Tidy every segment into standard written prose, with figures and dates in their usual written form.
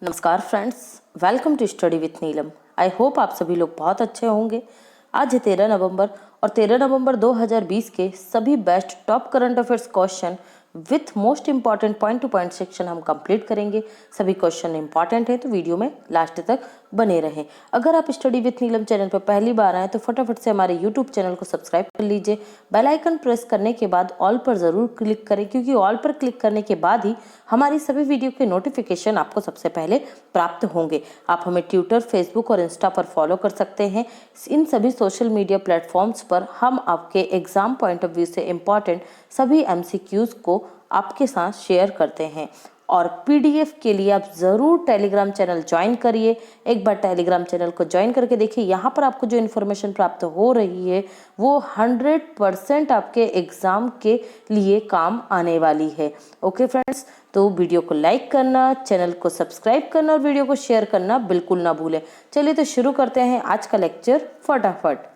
नमस्कार friends, welcome to study with Neelam. I hope आप सभी लोग बहुत अच्छे होंगे। आज है 13 नवंबर और 13 नवंबर 2020 के सभी best top current affairs question with most important point two point section हम कंप्लीट करेंगे। सभी क्वेश्चन इंपॉर्टेंट हैं तो वीडियो में लास्ट तक बने रहें। अगर आप स्टडी विथ नीलम चैनल पर पहली बार आए तो फटाफट से हमारे यूट्यूब चैनल को सब्सक्राइब कर लीजिए। बेल आइकन प्रेस करने के बाद ऑल पर ज़रूर क्लिक करें, क्योंकि ऑल पर क्लिक करने के बाद ही हमारी सभी वीडियो के नोटिफिकेशन आपको सबसे पहले प्राप्त होंगे। आप हमें ट्विटर, फेसबुक और इंस्टा पर फॉलो कर सकते हैं। इन सभी सोशल मीडिया प्लेटफॉर्म्स पर हम आपके एग्जाम पॉइंट ऑफ व्यू से इम्पॉर्टेंट सभी एमसीक्यूज को आपके साथ शेयर करते हैं। और पीडीएफ के लिए आप ज़रूर टेलीग्राम चैनल ज्वाइन करिए। एक बार टेलीग्राम चैनल को ज्वाइन करके देखिए, यहाँ पर आपको जो इन्फॉर्मेशन प्राप्त हो रही है वो 100% आपके एग्ज़ाम के लिए काम आने वाली है। ओके फ्रेंड्स, तो वीडियो को लाइक करना, चैनल को सब्सक्राइब करना और वीडियो को शेयर करना बिल्कुल ना भूलें। चलिए तो शुरू करते हैं आज का लेक्चर फटाफट।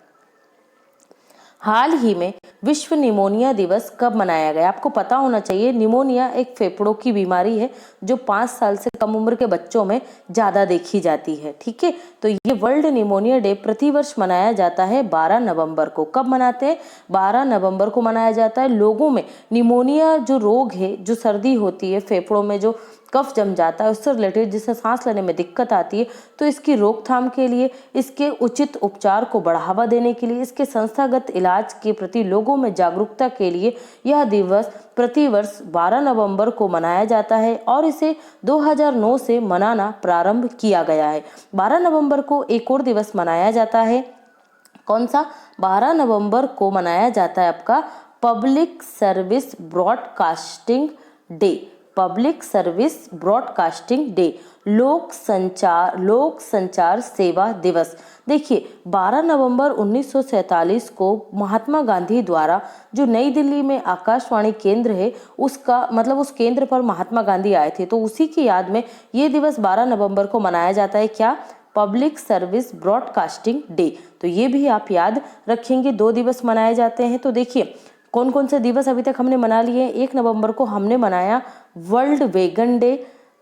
हाल ही में विश्व निमोनिया दिवस कब मनाया गया? आपको पता होना चाहिए, निमोनिया एक फेफड़ों की बीमारी है जो 5 साल से कम उम्र के बच्चों में ज़्यादा देखी जाती है। ठीक है, तो ये वर्ल्ड निमोनिया डे प्रतिवर्ष मनाया जाता है 12 नवंबर को। कब मनाते हैं? 12 नवंबर को मनाया जाता है। लोगों में निमोनिया जो रोग है, जो सर्दी होती है, फेफड़ों में जो कफ जम जाता है उससे रिलेटेड, जिससे सांस लेने में दिक्कत आती है, तो इसकी रोकथाम के लिए, इसके उचित उपचार को बढ़ावा देने के लिए, इसके संस्थागत इलाज के प्रति लोगों में जागरूकता के लिए यह दिवस प्रतिवर्ष 12 नवंबर को मनाया जाता है और इसे 2009 से मनाना प्रारंभ किया गया है। 12 नवंबर को एक और दिवस मनाया जाता है। कौन सा? 12 नवंबर को मनाया जाता है आपका public service broadcasting day. Public service broadcasting day, लोक संचार सेवा दिवस। देखिए, 12 नवंबर 1947 को महात्मा गांधी द्वारा जो नई दिल्ली में आकाशवाणी केंद्र है, उसका मतलब उस केंद्र पर महात्मा गांधी आए थे, तो उसी की याद में ये दिवस 12 नवंबर को मनाया जाता है। क्या? Public service broadcasting day. तो ये भी आप याद रखेंगे। 2 दिवस मनाए जाते हैं। तो देखिए कौन कौन से दिवस अभी तक हमने मना लिए हैं। 1 नवंबर को हमने मनाया वर्ल्ड वेगन डे।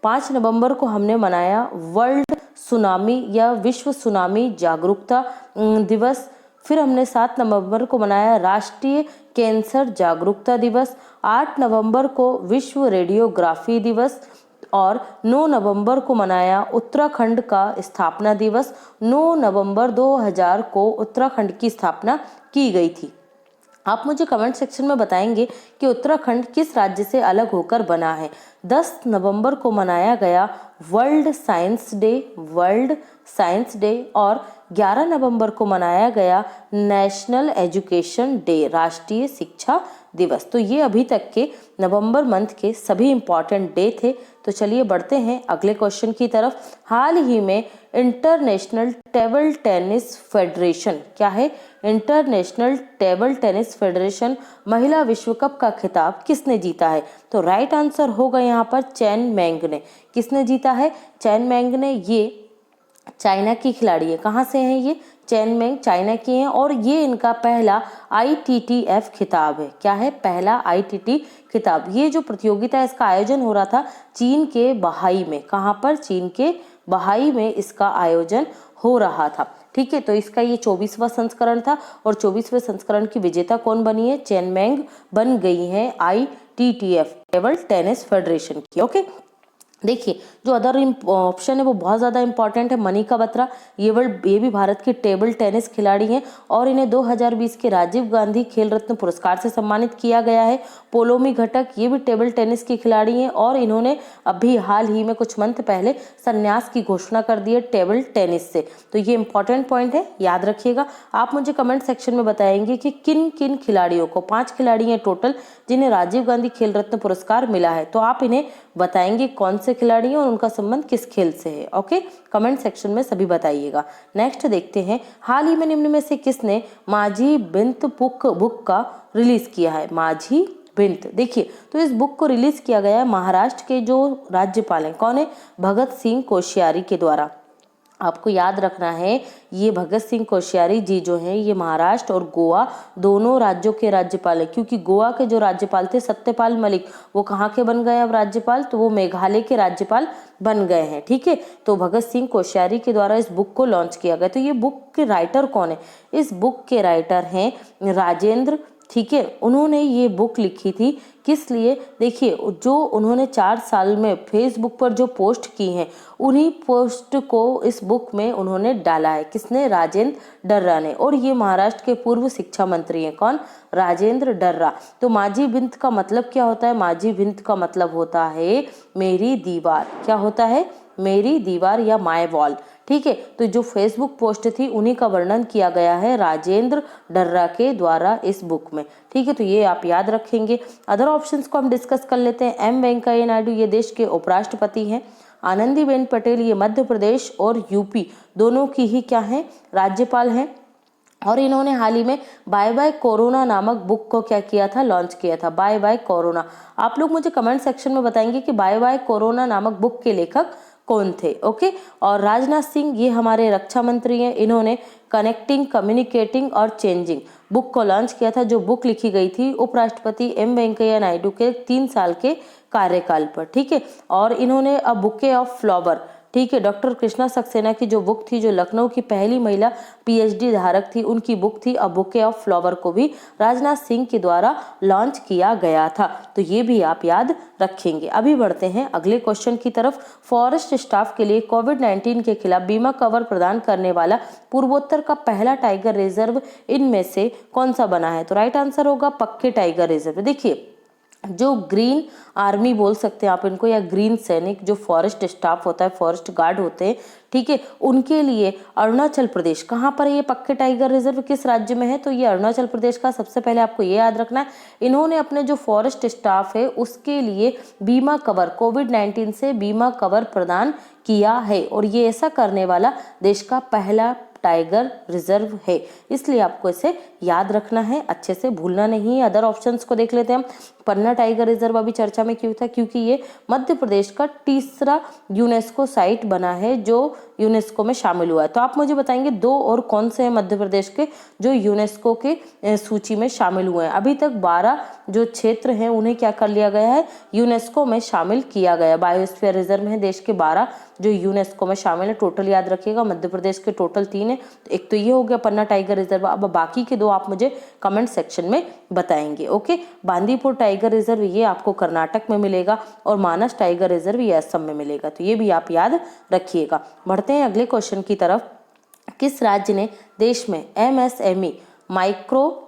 5 नवंबर को हमने मनाया वर्ल्ड सुनामी या विश्व सुनामी जागरूकता दिवस। फिर हमने 7 नवंबर को मनाया राष्ट्रीय कैंसर जागरूकता दिवस। 8 नवंबर को विश्व रेडियोग्राफी दिवस और 9 नवंबर को मनाया उत्तराखंड का स्थापना दिवस। 9 नवंबर 2000 को उत्तराखंड की स्थापना की गई थी। आप मुझे कमेंट सेक्शन में बताएंगे कि उत्तराखंड किस राज्य से अलग होकर बना है। 10 नवंबर को मनाया गया वर्ल्ड साइंस डे और 11 नवंबर को मनाया गया नेशनल एजुकेशन डे, राष्ट्रीय शिक्षा दिवस। तो ये अभी तक के नवंबर मंथ के सभी इंपॉर्टेंट डे थे। तो चलिए बढ़ते हैं अगले क्वेश्चन की तरफ। हाल ही में इंटरनेशनल टेबल टेनिस फेडरेशन, क्या है? इंटरनेशनल टेबल टेनिस फेडरेशन महिला विश्व कप का खिताब किसने जीता है? तो राइट आंसर होगा यहाँ पर चेन मेंग ने। किसने जीता है? चेन मेंग ने। ये चाइना की खिलाड़ी है। कहाँ से हैं ये? चेन मेंग चाइना की हैं और ये इनका पहला ITTF खिताब है। क्या है? पहला ITT खिताब। ये जो प्रतियोगिता है इसका आयोजन हो रहा था चीन के बहाई में। कहाँ पर? चीन के बहाई में इसका आयोजन हो रहा था। ठीक है, तो इसका ये 24वां संस्करण था और 24वें संस्करण की विजेता कौन बनी है? चेन मेंग बन गई है ITTF टेबल टेनिस फेडरेशन की। ओके, देखिए जो अदर ऑप्शन है वो बहुत ज़्यादा इंपॉर्टेंट है। मनिका बत्रा, ये भी भारत की टेबल टेनिस खिलाड़ी हैं और इन्हें 2020 के राजीव गांधी खेल रत्न पुरस्कार से सम्मानित किया गया है। पोलोमी घटक, ये भी टेबल टेनिस की खिलाड़ी हैं और इन्होंने अभी हाल ही में कुछ मंथ पहले संन्यास की घोषणा कर दी है टेबल टेनिस से। तो ये इंपॉर्टेंट पॉइंट है, याद रखिएगा। आप मुझे कमेंट सेक्शन में बताएंगे कि किन किन खिलाड़ियों को, 5 खिलाड़ी हैं टोटल जिन्हें राजीव गांधी खेल रत्न पुरस्कार मिला है, तो आप इन्हें बताएंगे कौन से खिलाड़ी हैं और उनका संबंध किस खेल से है। ओके, कमेंट सेक्शन में सभी बताइएगा। नेक्स्ट देखते हैं, हाल ही में निम्न में से किसने माझी बिंत बुक का रिलीज किया है? माझी बिंत, देखिए तो इस बुक को रिलीज किया गया है महाराष्ट्र के जो राज्यपाल हैं, कौन है? भगत सिंह कोश्यारी के द्वारा। आपको याद रखना है ये भगत सिंह कोश्यारी जी जो हैं ये महाराष्ट्र और गोवा दोनों राज्यों के राज्यपाल हैं, क्योंकि गोवा के जो राज्यपाल थे सत्यपाल मलिक वो कहाँ के बन गए अब राज्यपाल, तो वो मेघालय के राज्यपाल बन गए हैं। ठीक है, तो भगत सिंह कोश्यारी के द्वारा इस बुक को लॉन्च किया गया। तो ये बुक के राइटर कौन है? इस बुक के राइटर हैं राजेंद्र। ठीक है, उन्होंने ये बुक लिखी थी किस लिए? देखिए, जो उन्होंने 4 साल में फेसबुक पर जो पोस्ट की हैं उन्हीं पोस्ट को इस बुक में उन्होंने डाला है। किसने? राजेंद्र डर्रा ने। और ये महाराष्ट्र के पूर्व शिक्षा मंत्री हैं। कौन? राजेंद्र डर्रा। तो माझी भिंत का मतलब क्या होता है? माझी भिंत का मतलब होता है मेरी दीवार। क्या होता है? मेरी दीवार या माय वॉल। ठीक है, तो जो फेसबुक पोस्ट थी उन्हीं का वर्णन किया गया है राजेंद्र डर्रा के द्वारा इस बुक में। ठीक है, तो ये आप याद रखेंगे। अदर ऑप्शंस को हम डिस्कस कर लेते हैं। एम वेंकैया नायडू ये देश के उपराष्ट्रपति हैं। आनंदीबेन पटेल ये मध्य प्रदेश और यूपी दोनों की ही क्या है? राज्यपाल हैं। और इन्होंने हाल ही में बाय बाय कोरोना नामक बुक को क्या किया था? लॉन्च किया था। Bye bye corona. आप लोग मुझे कमेंट सेक्शन में बताएंगे कि बाय बाय कोरोना नामक बुक के लेखक कौन थे। ओके, और राजनाथ सिंह ये हमारे रक्षा मंत्री हैं। इन्होंने कनेक्टिंग, कम्युनिकेटिंग और चेंजिंग बुक को लॉन्च किया था, जो बुक लिखी गई थी उपराष्ट्रपति एम वेंकैया नायडू के 3 साल के कार्यकाल पर। ठीक है, और इन्होंने अ बुके ऑफ फ्लावर, ठीक है, डॉक्टर कृष्णा सक्सेना की जो बुक थी, जो लखनऊ की पहली महिला पीएचडी धारक थी, उनकी बुक थी अ बुके ऑफ फ्लावर, को भी राजनाथ सिंह के द्वारा लॉन्च किया गया था। तो ये भी आप याद रखेंगे। अभी बढ़ते हैं अगले क्वेश्चन की तरफ। फॉरेस्ट स्टाफ के लिए कोविड-19 के खिलाफ बीमा कवर प्रदान करने वाला पूर्वोत्तर का पहला टाइगर रिजर्व इनमें से कौन सा बना है? तो राइट आंसर होगा पक्के टाइगर रिजर्व। देखिए, जो ग्रीन आर्मी बोल सकते हैं आप इनको, या ग्रीन सैनिक, जो फॉरेस्ट स्टाफ होता है, फॉरेस्ट गार्ड होते हैं, ठीक है, उनके लिए अरुणाचल प्रदेश, कहाँ पर है ये पक्के टाइगर रिजर्व, किस राज्य में है? तो ये अरुणाचल प्रदेश का। सबसे पहले आपको ये याद रखना है, इन्होंने अपने जो फॉरेस्ट स्टाफ है उसके लिए बीमा कवर, कोविड-19 से बीमा कवर प्रदान किया है, और ये ऐसा करने वाला देश का पहला टाइगर रिजर्व है। इसलिए आपको इसे याद रखना है, अच्छे से भूलना नहीं है। अदर ऑप्शंस को देख लेते हैं हम। पन्ना टाइगर रिजर्व अभी चर्चा में क्यों था? क्योंकि ये मध्य प्रदेश का तीसरा यूनेस्को साइट बना है जो यूनेस्को में शामिल हुआ है। तो आप मुझे बताएंगे 2 और कौन से हैं मध्य प्रदेश के जो यूनेस्को के सूची में शामिल हुए हैं? अभी तक 12 जो क्षेत्र हैं उन्हें क्या कर लिया गया है? यूनेस्को में शामिल किया गया। बायोस्फीयर रिजर्व में देश के 12 जो यूनेस्को में शामिल है। टोटल याद रखिएगा, मध्य प्रदेश के टोटल 3 है। एक तो ये हो गया पन्ना टाइगर रिजर्व। अब बाकी के 2 आप मुझे कमेंट सेक्शन में बताएंगे। ओके, बांदीपुर टाइगर रिजर्व ये आपको कर्नाटक में मिलेगा, और मानस टाइगर रिजर्व ये असम में मिलेगा। तो ये भी आप याद रखिएगा। बढ़ते हैं अगले क्वेश्चन की तरफ। किस राज्य ने देश में MSME, micro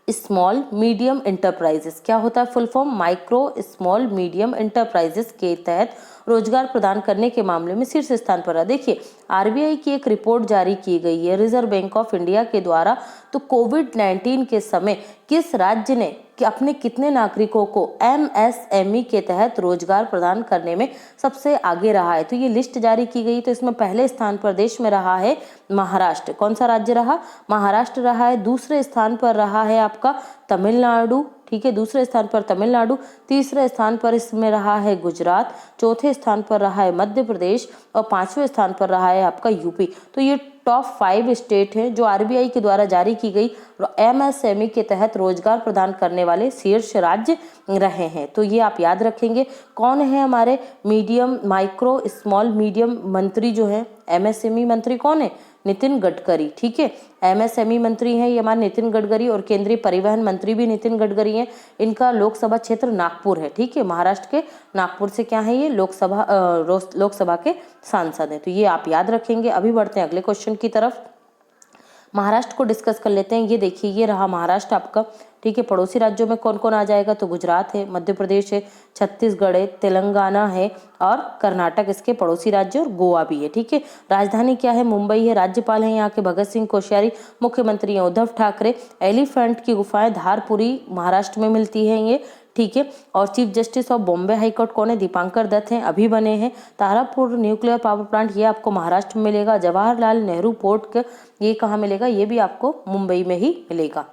small medium enterprises, क्या होता है full form? Micro small medium enterprises के तहत रोजगार प्रदान करने के मामले में शीर्ष स्थान पर है? देखिए, आरबीआई की एक रिपोर्ट जारी की गई है रिजर्व बैंक ऑफ इंडिया के द्वारा। तो कोविड-19 के समय किस राज्य ने कि अपने कितने नागरिकों को MSME के तहत रोजगार प्रदान करने में सबसे आगे रहा है? तो ये लिस्ट जारी की गई। तो इसमें पहले स्थान पर देश में रहा है महाराष्ट्र। कौन सा राज्य रहा? महाराष्ट्र रहा है। दूसरे स्थान पर रहा है आपका तमिलनाडु। ठीक है, दूसरे स्थान पर तमिलनाडु। तीसरे स्थान पर इसमें रहा है गुजरात। चौथे स्थान पर रहा है मध्य प्रदेश, और 5वें स्थान पर रहा है आपका यूपी। तो ये टॉप 5 स्टेट हैं जो आरबीआई के द्वारा जारी की गई MSME के तहत रोजगार प्रदान करने वाले शीर्ष राज्य रहे हैं। तो ये आप याद रखेंगे। कौन है हमारे मीडियम, माइक्रो स्मॉल मीडियम मंत्री जो है? MSME मंत्री कौन है? नितिन गडकरी। ठीक है, MSME मंत्री हैं ये हमारे नितिन गडकरी, और केंद्रीय परिवहन मंत्री भी नितिन गडकरी हैं। इनका लोकसभा क्षेत्र नागपुर है। ठीक है, महाराष्ट्र के नागपुर से क्या है ये लोकसभा के सांसद हैं। तो ये आप याद रखेंगे। अभी बढ़ते हैं अगले क्वेश्चन की तरफ। महाराष्ट्र को डिस्कस कर लेते हैं। ये देखिए, ये रहा महाराष्ट्र आपका। ठीक है, पड़ोसी राज्यों में कौन कौन आ जाएगा? तो गुजरात है, मध्य प्रदेश है, छत्तीसगढ़ है, तेलंगाना है, और कर्नाटक इसके पड़ोसी राज्य, और गोवा भी है। ठीक है, राजधानी क्या है? मुंबई है। राज्यपाल हैं यहाँ के भगत सिंह कोश्यारी। मुख्यमंत्री हैं उद्धव ठाकरे। एलिफेंट की गुफाएं धारपुरी महाराष्ट्र में मिलती हैं ये। ठीक है, और chief justice of Bombay high court कौन है? दीपांकर दत्त हैं, अभी बने हैं। तारापुर न्यूक्लियर पावर प्लांट ये आपको महाराष्ट्र में मिलेगा। जवाहरलाल नेहरू पोर्ट ये कहाँ मिलेगा? ये भी आपको मुंबई में ही मिलेगा।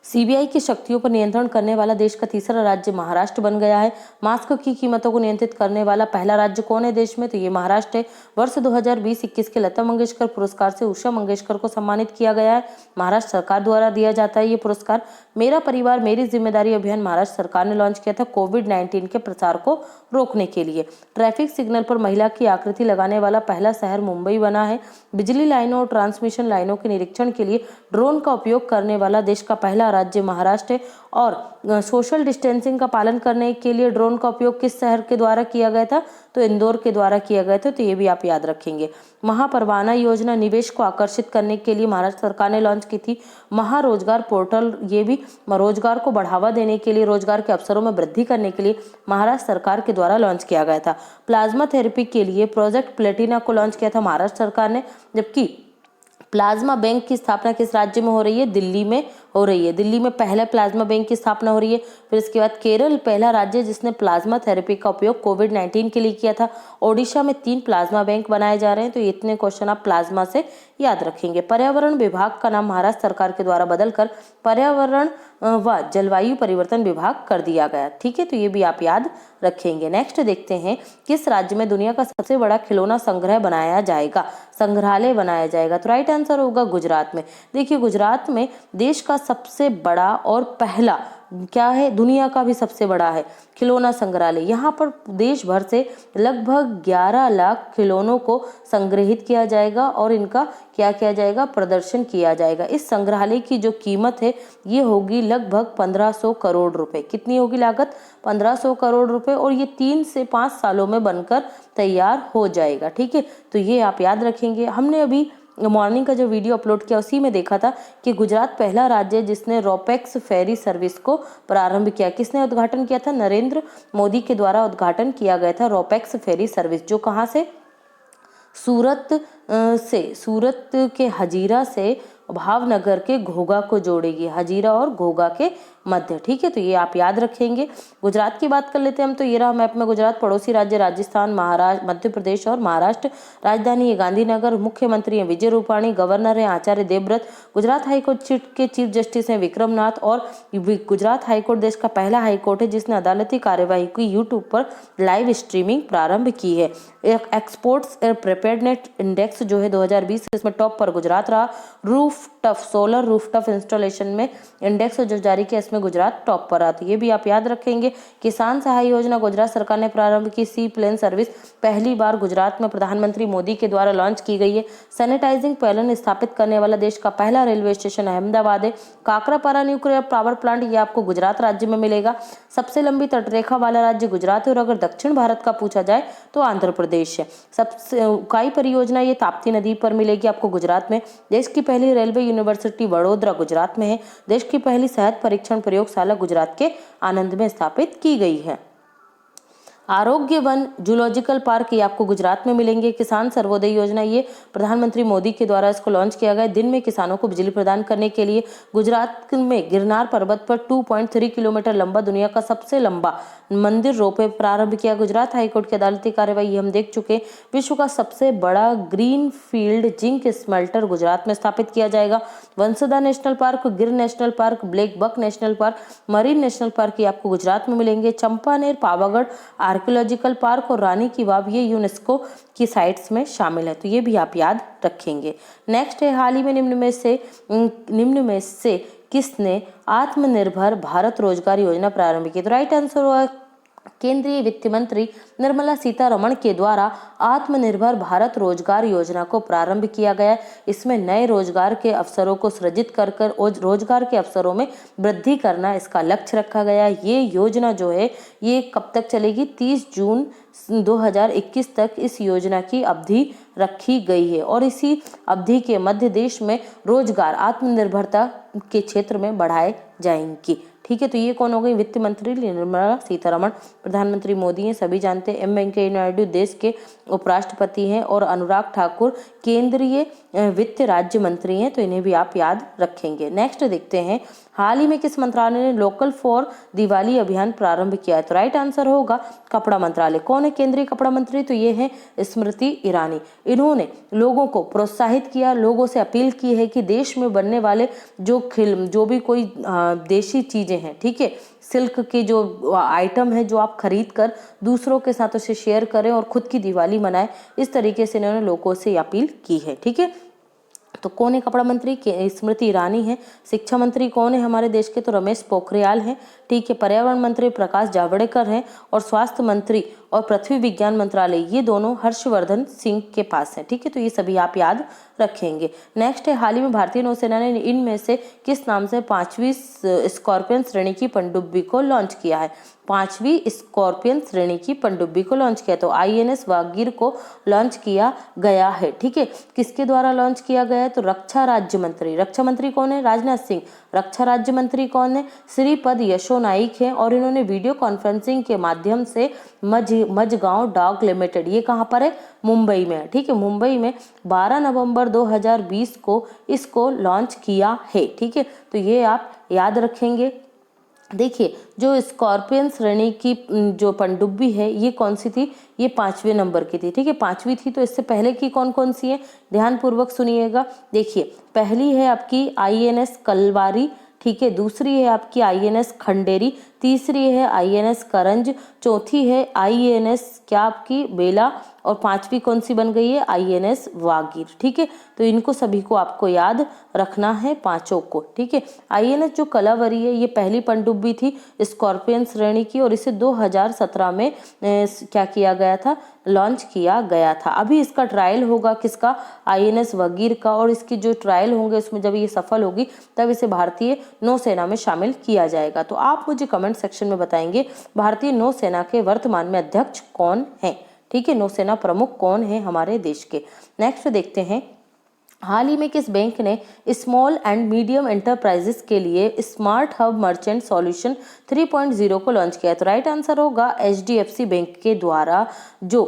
सीबीआई की शक्तियों पर नियंत्रण करने वाला देश का तीसरा राज्य महाराष्ट्र बन गया है। मास्क की कीमतों को नियंत्रित करने वाला पहला राज्य कौन है देश में? तो ये महाराष्ट्र है। वर्ष 2020-21 के लता मंगेशकर पुरस्कार से उषा मंगेशकर को सम्मानित किया गया है। महाराष्ट्र सरकार द्वारा दिया जाता है ये पुरस्कार। मेरा परिवार मेरी जिम्मेदारी अभियान महाराष्ट्र सरकार ने लॉन्च किया था कोविड-19 के प्रसार को रोकने के लिए। ट्रैफिक सिग्नल पर महिला की आकृति लगाने वाला पहला शहर मुंबई बना है। बिजली लाइनों और ट्रांसमिशन लाइनों के निरीक्षण के लिए ड्रोन का उपयोग करने वाला देश का पहला राज्य महाराष्ट्र है। और सोशल डिस्टेंसिंग का पालन करने के लिए ड्रोन का उपयोग किस शहर के द्वारा किया गया था? तो इंदौर के द्वारा किया गया था। तो ये भी आप याद रखेंगे। महापरवाना योजना निवेश को आकर्षित करने के लिए महाराष्ट्र सरकार ने लॉन्च की थी। महारोजगार पोर्टल, ये भी रोजगार को बढ़ावा देने के लिए, रोजगार के अवसरों में वृद्धि करने के लिए महाराष्ट्र सरकार के द्वारा लॉन्च किया गया था। प्लाज्मा थेरेपी के लिए प्रोजेक्ट प्लेटिना को लॉन्च किया था महाराष्ट्र सरकार ने। जबकि प्लाज्मा बैंक की स्थापना किस राज्य में हो रही है? दिल्ली में हो रही है। दिल्ली में पहला प्लाज्मा बैंक की स्थापना हो रही है। फिर इसके बाद केरल पहला राज्य जिसने प्लाज्मा थेरेपी का उपयोग कोविड-19 के लिए किया था। ओडिशा में 3 प्लाज्मा बैंक बनाए जा रहे हैं। तो इतने क्वेश्चन आप प्लाज्मा से याद रखेंगे। पर्यावरण विभाग का नाम महाराष्ट्र सरकार के द्वारा बदलकर पर्यावरण व जलवायु परिवर्तन विभाग कर दिया गया। ठीक है, तो ये भी आप याद रखेंगे। नेक्स्ट देखते हैं, किस राज्य में दुनिया का सबसे बड़ा खिलौना संग्रह बनाया जाएगा, संग्रहालय बनाया जाएगा? तो राइट आंसर होगा गुजरात में। देखिए, गुजरात में देश का सबसे बड़ा और पहला क्या है, दुनिया का भी सबसे बड़ा है खिलौना संग्रहालय। यहाँ पर देश भर से लगभग 11 लाख खिलौनों को संग्रहित किया जाएगा और इनका क्या किया जाएगा, प्रदर्शन किया जाएगा। इस संग्रहालय की जो कीमत है ये होगी लगभग 1500 करोड़ रुपए। कितनी होगी लागत? 1500 करोड़ रुपए। और ये 3 से 5 सालों में बनकर तैयार हो जाएगा। ठीक है, तो ये आप याद रखेंगे। हमने अभी मॉर्निंग का जो वीडियो अपलोड किया उसी में देखा था कि गुजरात पहला राज्य है जिसने रोपैक्स फेरी सर्विस को प्रारंभ किया। किसने उद्घाटन किया था? नरेंद्र मोदी के द्वारा उद्घाटन किया गया था रोपैक्स फेरी सर्विस, जो कहाँ से? सूरत के हजीरा से भावनगर के घोघा को जोड़ेगी, हजीरा और घोघा के मध्य। ठीक है, तो ये आप याद रखेंगे। गुजरात की बात कर लेते हैं हम। तो ये रहा मैप में गुजरात। पड़ोसी राज्य राजस्थान, महाराष्ट्र, मध्य प्रदेश और महाराष्ट्र। राजधानी है गांधीनगर। मुख्यमंत्री हैं विजय रूपाणी। गवर्नर हैं आचार्य देवव्रत। गुजरात हाईकोर्ट के चीफ जस्टिस हैं विक्रमनाथ। और गुजरात हाईकोर्ट देश का पहला हाईकोर्ट है जिसने अदालती कार्यवाही की यूट्यूब पर लाइव स्ट्रीमिंग प्रारंभ की है। एक्सपोर्ट्स प्रिपेयर्डनेस इंडेक्स जो है 2020 इसमें टॉप पर गुजरात रहा। सोलर रूफटॉप इंस्टॉलेशन में इंडेक्स जो जारी किया इसमें गुजरात टॉप पर आता है। ये भी आप याद रखेंगे। किसान सहाय योजना गुजरात सरकार ने प्रारंभ की। सी प्लेन सर्विस पहली बार गुजरात में प्रधानमंत्री मोदी के द्वारा लॉन्च की गई है। सैनिटाइजिंग पैनल स्थापित करने वाला देश का पहला रेलवे स्टेशन अहमदाबाद है। काकरापारा न्यूक्लियर पावर प्लांट ये आपको गुजरात राज्य में मिलेगा। सबसे लंबी तटरेखा वाला राज्य गुजरात है। और अगर दक्षिण भारत का पूछा जाए तो आंध्र प्रदेश है। सबसे उकाई परियोजना ये ताप्ती नदी पर मिलेगी आपको गुजरात में। देश की पहली रेलवे यूनिवर्सिटी वडोदरा गुजरात में है। देश की पहली सेहत परीक्षण प्रयोगशाला गुजरात के आनंद में स्थापित की गई है। आरोग्य वन जूलॉजिकल पार्क ये आपको गुजरात में मिलेंगे। किसान सर्वोदय योजना ये प्रधानमंत्री मोदी के द्वारा इसको लॉन्च किया गया। दिन में किसानों को बिजली प्रदान करने के लिए गुजरात में गिरनार पर्वत पर 2.3 किलोमीटर लंबा दुनिया का सबसे लंबा मंदिर रोपवे प्रारंभ किया। गुजरात हाईकोर्ट की अदालती कार्रवाई हम देख चुके। विश्व का सबसे बड़ा green field zinc smelter Gujarat में स्थापित किया जाएगा। Vansda national park, Gir national park, black buck national park, marine national park ये आपको गुजरात में मिलेंगे। चंपानेर, पावागढ़ आर्कियोलॉजिकल पार्क और रानी की वाव ये यूनेस्को की साइट्स में शामिल है। तो ये भी आप याद रखेंगे। नेक्स्ट है, हाल ही में निम्न में से किसने आत्मनिर्भर भारत रोजगार योजना प्रारंभ की? तो राइट आंसर होगा केंद्रीय वित्त मंत्री निर्मला सीतारमण के द्वारा आत्मनिर्भर भारत रोजगार योजना को प्रारंभ किया गया। इसमें नए रोजगार के अवसरों को सृजित कर रोजगार के अवसरों में वृद्धि करना इसका लक्ष्य रखा गया। ये योजना जो है ये कब तक चलेगी? 30 जून 2021 तक इस योजना की अवधि रखी गई है। और इसी अवधि के मध्य देश में रोजगार आत्मनिर्भरता के क्षेत्र में बढ़ाए जाएंगे। ठीक है। तो ये कौन हो गई, वित्त मंत्री निर्मला सीतारमण। प्रधानमंत्री मोदी हैं, सभी जानते हैं। एम वेंकैया नायडू देश के उपराष्ट्रपति हैं और अनुराग ठाकुर केंद्रीय वित्त राज्य मंत्री हैं, तो इन्हें भी आप याद रखेंगे। नेक्स्ट देखते हैं, हाल ही में किस मंत्रालय ने लोकल फॉर दिवाली अभियान प्रारंभ किया है? तो राइट आंसर होगा कपड़ा मंत्रालय। कौन है केंद्रीय कपड़ा मंत्री? तो ये है स्मृति ईरानी। इन्होंने लोगों को प्रोत्साहित किया, लोगों से अपील की है कि देश में बनने वाले जो भी कोई देशी चीजें हैं, ठीक है, सिल्क के जो आइटम है, जो आप खरीद कर दूसरों के साथ उसे शेयर करें और खुद की दिवाली मनाएं, इस तरीके से इन्होंने लोगों से अपील की है। ठीक है, तो कौन है कपड़ा मंत्री? स्मृति ईरानी है। शिक्षा मंत्री कौन है हमारे देश के? तो रमेश पोखरियाल हैं। ठीक है, पर्यावरण मंत्री प्रकाश जावड़ेकर हैं और स्वास्थ्य मंत्री और पृथ्वी विज्ञान मंत्रालय ये दोनों हर्षवर्धन सिंह के पास है। ठीक है, तो ये सभी आप याद रखेंगे। नेक्स्ट है, हाल ही में भारतीय नौसेना ने इनमें से किस नाम से 5वीं स्कॉर्पियन श्रेणी की पनडुब्बी को लॉन्च किया है? 5वीं स्कॉर्पियन श्रेणी की पनडुब्बी को लॉन्च किया, तो आईएनएस वागीर को लॉन्च किया गया है। ठीक है, किसके द्वारा लॉन्च किया गया है? तो रक्षा राज्य मंत्री। रक्षा मंत्री कौन है? राजनाथ सिंह। रक्षा राज्य मंत्री कौन है? श्रीपद यशो नाइक है और इन्होंने वीडियो कॉन्फ्रेंसिंग के माध्यम से मझगांव डॉक लिमिटेड, ये कहाँ पर है? मुंबई में है। ठीक है, मुंबई में 12 नवंबर 2020 को इसको लॉन्च किया है। ठीक है, तो ये आप याद रखेंगे। देखिए, जो स्कॉर्पियन श्रेणी की जो पनडुब्बी है ये कौन सी थी? ये 5वें नंबर की थी। ठीक है, 5वीं थी। तो इससे पहले की कौन कौन सी है? ध्यान पूर्वक सुनिएगा। देखिए, पहली है आपकी आईएनएस कलवारी। ठीक है, दूसरी है आपकी आईएनएस खंडेरी, तीसरी है आईएनएस करंज, चौथी है आईएनएस क्या आपकी बेला, और 5वीं कौन सी बन गई है? आईएनएस वागीर। ठीक है, तो इनको सभी को आपको याद रखना है, पांचों को। ठीक है, आईएनएस जो कलावरी है ये पहली पनडुब्बी थी स्कॉर्पियन श्रेणी की और इसे 2017 में क्या किया गया था? लॉन्च किया गया था। अभी इसका ट्रायल होगा किसका? आईएनएस वागीर का, और इसकी जो ट्रायल होंगे उसमें जब ये सफल होगी तब इसे भारतीय नौसेना में शामिल किया जाएगा। तो आप मुझे कमेंट सेक्शन में बताएंगे भारतीय नौसेना के वर्तमान में अध्यक्ष कौन है? ठीक है, नौसेना प्रमुख कौन है हमारे देश के? नेक्स्ट देखते हैं, हाल ही में किस बैंक ने स्मॉल एंड मीडियम एंटरप्राइजेस के लिए स्मार्ट हब मर्चेंट सॉल्यूशन 3.0 को लॉन्च किया है? तो राइट आंसर होगा एचडीएफसी बैंक के द्वारा जो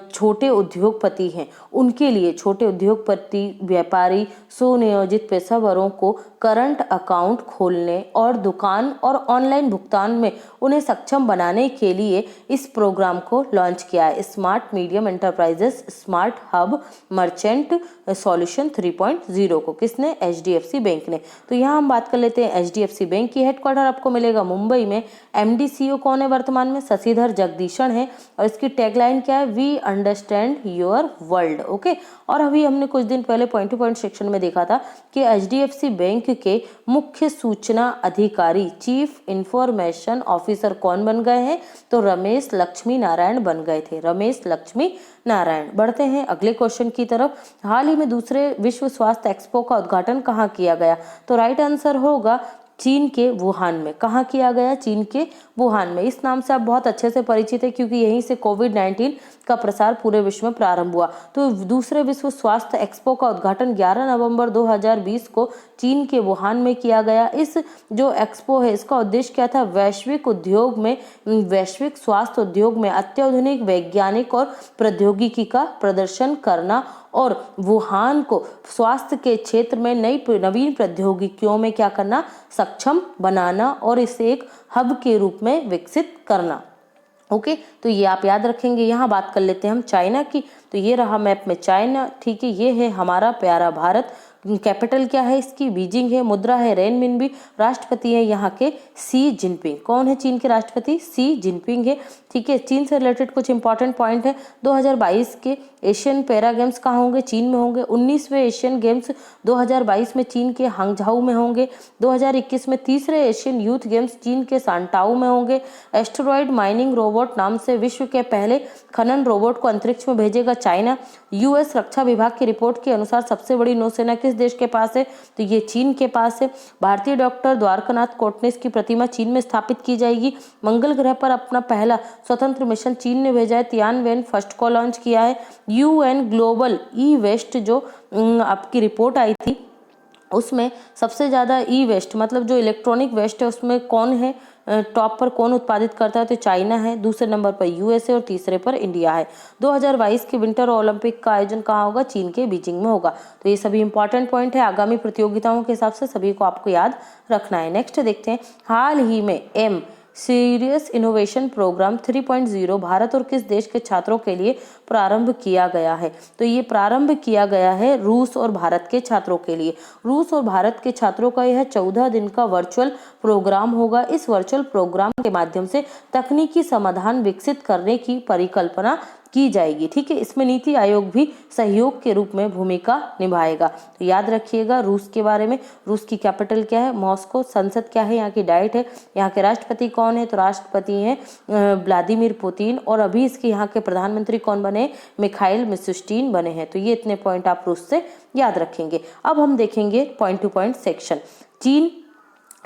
छोटे उद्योगपति हैं उनके लिए, छोटे उद्योगपति व्यापारी सुनियोजित पेशेवरों को करंट अकाउंट खोलने और दुकान और ऑनलाइन भुगतान में उन्हें सक्षम बनाने के लिए इस प्रोग्राम को लॉन्च किया है। Smart medium enterprises smart hub merchant solution 3.0 को किसने? एचडीएफसी बैंक ने। तो यहाँ हम बात कर लेते हैं एचडीएफसी बैंक की। हेडक्वार्टर आपको मिलेगा मुंबई में। एमडी/सीईओ कौन है वर्तमान में? शशिधर जगदीशन है और इसकी टैगलाइन क्या है? We understand your world. Okay, और अभी हमने कुछ दिन पहले पॉइंट टू पॉइंट सेक्शन में देखा था कि एचडीएफसी बैंक के मुख्य सूचना अधिकारी चीफ इंफॉर्मेशन ऑफिसर कौन बन गए हैं? तो रमेश लक्ष्मी नारायण बन गए थे, रमेश लक्ष्मी नारायण। बढ़ते हैं अगले क्वेश्चन की तरफ। हाल ही में दूसरे विश्व स्वास्थ्य एक्सपो का उद्घाटन कहाँ किया गया? तो राइट आंसर होगा चीन के वुहान में। कहाँ किया गया? चीन के वुहान में। इस नाम से आप बहुत अच्छे से परिचित है क्योंकि यहीं से कोविड-19 का प्रसार पूरे विश्व में प्रारंभ हुआ। तो दूसरे विश्व स्वास्थ्य एक्सपो का उद्घाटन 11 नवंबर 2020 को चीन के वुहान में किया गया। इस जो एक्सपो है इसका उद्देश्य क्या था? वैश्विक स्वास्थ्य उद्योग में अत्याधुनिक वैज्ञानिक और प्रौद्योगिकी का प्रदर्शन करना और वुहान को स्वास्थ्य के क्षेत्र में नवीन प्रौद्योगिकियों में क्या करना? सक्षम बनाना और इसे एक हब के रूप में विकसित करना। ओके, तो ये आप याद रखेंगे। यहाँ बात कर लेते हैं हम चाइना की। तो ये रहा मैप में चाइना। ठीक है, ये है हमारा प्यारा भारत। कैपिटल क्या है इसकी? बीजिंग है। मुद्रा है रेनमिनबी। राष्ट्रपति है यहाँ के सी जिनपिंग। कौन है चीन के राष्ट्रपति? सी जिनपिंग है। ठीक है, चीन से रिलेटेड कुछ इंपॉर्टेंट पॉइंट है। 2022 के एशियन पैरा गेम्स कहाँ होंगे? चीन में होंगे। 19वें एशियन गेम्स 2022 में चीन के हांगझाऊ में होंगे। 2021 में तीसरे एशियन यूथ गेम्स चीन के सांटाऊ में होंगे। एस्टेरॉयड माइनिंग रोबोट नाम से विश्व के पहले खनन रोबोट को अंतरिक्ष में भेजेगा चाइना। यूएस रक्षा विभाग की रिपोर्ट के अनुसार सबसे बड़ी नौसेना किस देश के पास है? तो ये चीन के पास है। भारतीय डॉक्टर द्वारकानाथ कोटनिस की प्रतिमा चीन में स्थापित की जाएगी। मंगल ग्रह पर अपना पहला स्वतंत्र मिशन चीन ने भेजा है। तियानवेन फर्स्ट को लॉन्च किया है। यूएन ग्लोबल ई वेस्ट जो आपकी रिपोर्ट आई थी उसमें सबसे ज़्यादा ई वेस्ट मतलब जो इलेक्ट्रॉनिक वेस्ट है उसमें कौन है टॉप पर, कौन उत्पादित करता है? तो चाइना है, दूसरे नंबर पर यूएसए और तीसरे पर इंडिया है। 2022 के विंटर ओलंपिक का आयोजन कहाँ होगा? चीन के बीजिंग में होगा। तो ये सभी इंपॉर्टेंट पॉइंट है आगामी प्रतियोगिताओं के हिसाब से, सभी को आपको याद रखना है। नेक्स्ट देखते हैं, हाल ही में एम सीरियस इनोवेशन प्रोग्राम 3.0 भारत और किस देश के छात्रों के लिए प्रारंभ किया गया है? तो ये प्रारंभ किया गया है रूस और भारत के छात्रों के लिए। रूस और भारत के छात्रों का यह 14 दिन का वर्चुअल प्रोग्राम होगा। इस वर्चुअल प्रोग्राम के माध्यम से तकनीकी समाधान विकसित करने की परिकल्पना की जाएगी। ठीक है, इसमें नीति आयोग भी सहयोग के रूप में भूमिका निभाएगा। तो याद रखिएगा रूस के बारे में। रूस की कैपिटल क्या है? मॉस्को। संसद क्या है? यहाँ की डाइट है। यहाँ के राष्ट्रपति कौन है? तो राष्ट्रपति हैं व्लादिमीर पुतिन। और अभी इसके यहाँ के प्रधानमंत्री कौन बने? मिखाइल मिशुस्टीन बने हैं। तो ये इतने पॉइंट आप रूस से याद रखेंगे। अब हम देखेंगे पॉइंट टू पॉइंट सेक्शन। चीन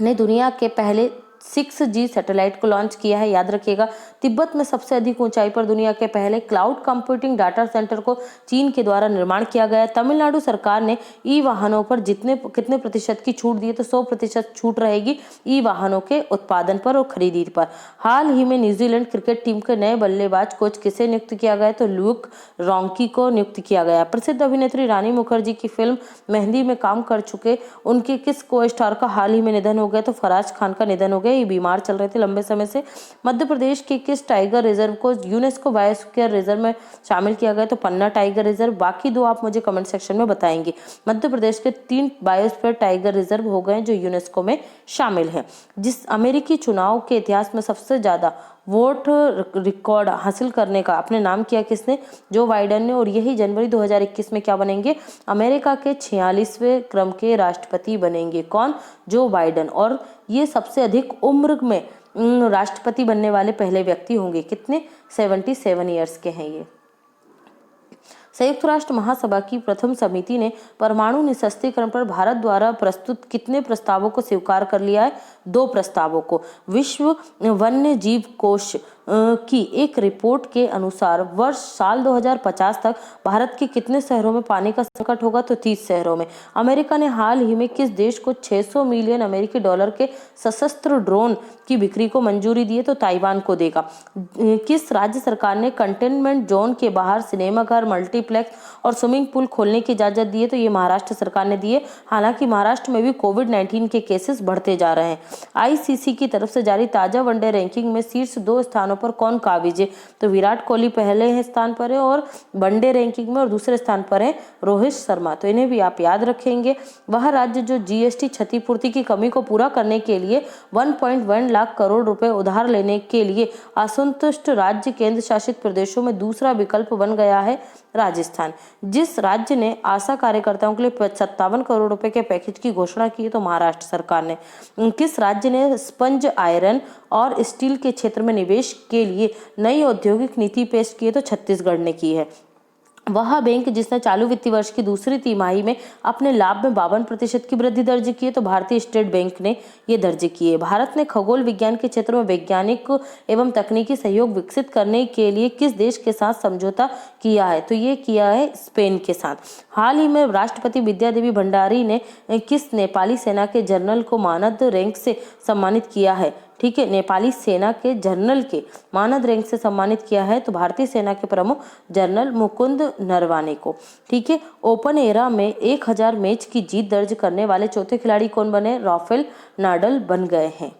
ने दुनिया के पहले 6G सैटेलाइट को लॉन्च किया है, याद रखिएगा। तिब्बत में सबसे अधिक ऊंचाई पर दुनिया के पहले क्लाउड कंप्यूटिंग डाटा सेंटर को चीन के द्वारा निर्माण किया गया है। तमिलनाडु सरकार ने ई वाहनों पर कितने प्रतिशत की छूट दी है? तो 100% छूट रहेगी ई वाहनों के उत्पादन पर और खरीदी पर। हाल ही में न्यूजीलैंड क्रिकेट टीम के नए बल्लेबाज कोच किसे नियुक्त किया गया है? तो ल्यूक रॉन्की को नियुक्त किया गया। प्रसिद्ध अभिनेत्री रानी मुखर्जी की फिल्म मेहंदी में काम कर चुके उनके किस को स्टार का हाल ही में निधन हो गया? तो फराज खान का निधन हो गया। ये बीमार चल रहे थे लंबे समय से। मध्य प्रदेश के किस टाइगर रिजर्व को यूनेस्को बायोस्फीयर रिजर्व में शामिल किया गया? तो पन्ना टाइगर रिजर्व। बाकी दो आप मुझे कमेंट सेक्शन में बताएंगे। मध्य प्रदेश के 3 बायोस्फीयर टाइगर रिजर्व हो गए जो यूनेस्को में शामिल है। जिस अमेरिकी चुनाव के इतिहास में सबसे ज्यादा वोट रिकॉर्ड हासिल करने का अपने नाम किया किसने? जो बाइडेन ने। और यही जनवरी 2021 में क्या बनेंगे? अमेरिका के 46वें क्रम के राष्ट्रपति बनेंगे। कौन? Joe Biden. और ये सबसे अधिक उम्र में राष्ट्रपति बनने वाले पहले व्यक्ति होंगे। कितने? 77 ईयर्स के हैं ये। संयुक्त राष्ट्र महासभा की प्रथम समिति ने परमाणु निःशस्त्रीकरण पर भारत द्वारा प्रस्तुत कितने प्रस्तावों को स्वीकार कर लिया है? 2 प्रस्तावों को। विश्व वन्य जीव कोष की एक रिपोर्ट के अनुसार साल 2050 तक भारत के कितने शहरों में पानी का संकट होगा? तो 30 शहरों में। अमेरिका ने हाल ही में किस देश को 600 मिलियन अमेरिकी डॉलर के सशस्त्र ड्रोन की बिक्री को मंजूरी दी है? तो ताइवान को देगा। किस राज्य सरकार ने कंटेनमेंट जोन के बाहर सिनेमाघर, मल्टीप्लेक्स और स्विमिंग पूल खोलने की इजाजत दी है? तो ये महाराष्ट्र सरकार ने दी है। हालांकि महाराष्ट्र में भी कोविड-19 के केसेस बढ़ते जा रहे हैं। आईसीसी की तरफ से जारी ताजा वनडे रैंकिंग में शीर्ष 2 स्थानों पर कौन काबिज है? तो विराट कोहली पहले स्थान पर है और वनडे रैंकिंग में, और दूसरे स्थान पर है रोहित शर्मा। तो इन्हें भी आप याद रखेंगे। वह राज्य जो जीएसटी क्षतिपूर्ति की कमी को पूरा करने के लिए 1.1 लाख करोड़ रुपए उधार लेने के लिए असंतुष्ट राज्य केंद्र शासित प्रदेशों में दूसरा विकल्प बन गया है राजस्थान। जिस राज्य ने आशा कार्यकर्ताओं के लिए 57 करोड़ रुपए के पैकेज की घोषणा की है? तो महाराष्ट्र सरकार ने। किस राज्य ने स्पंज आयरन और स्टील के क्षेत्र में निवेश के लिए नई औद्योगिक नीति पेश की है? तो छत्तीसगढ़ ने की है। वह बैंक जिसने चालू वित्तीय वर्ष की दूसरी तिमाही में अपने लाभ में 52% की वृद्धि दर्ज की है? तो भारतीय स्टेट बैंक ने ये दर्ज की है। भारत ने खगोल विज्ञान के क्षेत्र में वैज्ञानिक एवं तकनीकी सहयोग विकसित करने के लिए किस देश के साथ समझौता किया है? तो ये किया है स्पेन के साथ। हाल ही में राष्ट्रपति विद्यादेवी भंडारी ने किस नेपाली सेना के जनरल को मानद रैंक से सम्मानित किया है? ठीक है, नेपाली सेना के जनरल के मानद रैंक से सम्मानित किया है। तो भारतीय सेना के प्रमुख जनरल मुकुंद नरवाने को। ठीक है, ओपन एरा में 1000 मैच की जीत दर्ज करने वाले चौथे खिलाड़ी कौन बने? राफेल नाडल बन गए हैं।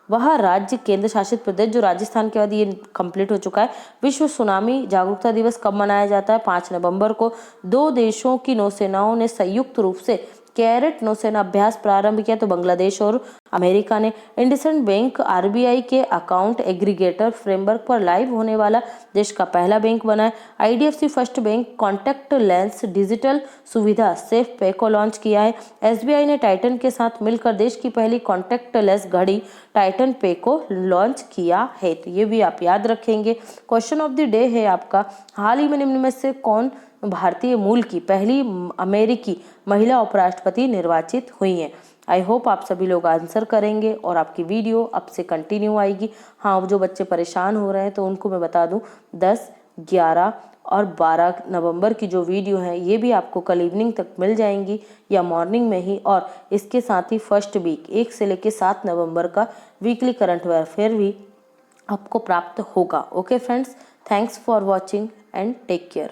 वह राज्य केंद्र शासित प्रदेश जो राजस्थान के बाद ये कंप्लीट हो चुका है। विश्व सुनामी जागरूकता दिवस कब मनाया जाता है? 5 नवंबर को। 2 देशों की नौसेनाओं ने संयुक्त रूप से कैरेट नौसेना अभ्यास प्रारंभ किया? तो बांग्लादेश और अमेरिका ने। इंडसइंड बैंक आरबीआई के अकाउंट एग्रीगेटर फ्रेमवर्क पर लाइव होने वाला देश का पहला बैंक बना है। IDFC first bank contact lens digital सुविधा सेफ पे को लॉन्च किया है। एसबीआई ने टाइटन के साथ मिलकर देश की पहली कॉन्टैक्ट लेस घड़ी टाइटन पे को लॉन्च किया है। तो ये भी आप याद रखेंगे। क्वेश्चन ऑफ द डे है आपका, हाल ही में निम्न में से कौन भारतीय मूल की पहली अमेरिकी महिला उपराष्ट्रपति निर्वाचित हुई हैं? आई होप आप सभी लोग आंसर करेंगे और आपकी वीडियो अब से कंटिन्यू आएगी। हाँ, जो बच्चे परेशान हो रहे हैं तो उनको मैं बता दूं 10, 11, और 12 नवंबर की जो वीडियो है ये भी आपको कल इवनिंग तक मिल जाएंगी या मॉर्निंग में ही। और इसके साथ ही फर्स्ट वीक 1 से लेकर 7 नवंबर का वीकली करंट अफेयर भी आपको प्राप्त होगा। Okay friends, thanks for watching and take care.